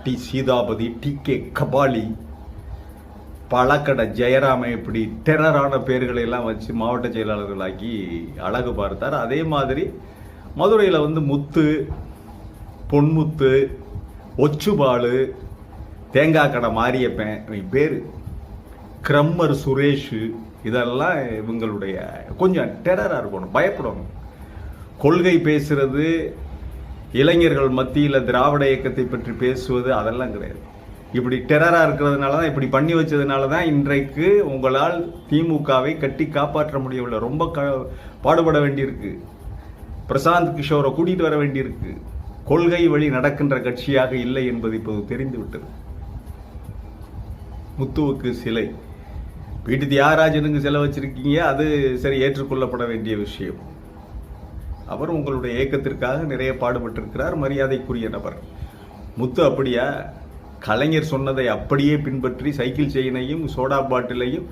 D Seethapathi, TK. Kabali, பழக்கடை ஜெயராம, இப்படி டெரரான பேர்களை எல்லாம் வச்சு மாவட்ட செயலாளர்களாக்கி அழகு பார்த்தார். அதே மாதிரி மதுரையில் முத்து, பொன்முத்து, ஒச்சுபாலு, தேங்காய் கடை மாரியப்பன் பேர், கிரம்மர் சுரேஷ், இதெல்லாம் இவங்களுடைய கொஞ்சம் டெரராக இருக்கணும், பயப்படணும். கொள்கை பேசுறது, இளைஞர்கள் மத்தியில் திராவிட இயக்கத்தை பற்றி பேசுவது, அதெல்லாம் கிடையாது. இப்படி டெரராக இருக்கிறதுனால தான், இப்படி பண்ணி வச்சதுனால தான் இன்றைக்கு உங்களால் திமுகவை கட்டி காப்பாற்ற முடியவில்லை. ரொம்ப பாடுபட வேண்டியிருக்கு. பிரசாந்த் கிஷோரை கூட்டிகிட்டு வர வேண்டியிருக்கு. கொள்கை வழி நடக்கின்ற கட்சியாக இல்லை என்பது இப்போது தெரிந்துவிட்டது. முத்துவுக்கு சிலை, வீட்டு தியாகராஜனுக்கு சிலை வச்சிருக்கீங்க, அது சரி, ஏற்றுக்கொள்ளப்பட வேண்டிய விஷயம். அவர் உங்களுடைய இயக்கத்திற்காக நிறைய பாடுபட்டிருக்கிறார், மரியாதைக்குரிய நபர். முத்து அப்படியா? கலைஞர் சொன்னதை அப்படியே பின்பற்றி சைக்கிள் செயினையும் சோடா பாட்டிலையும்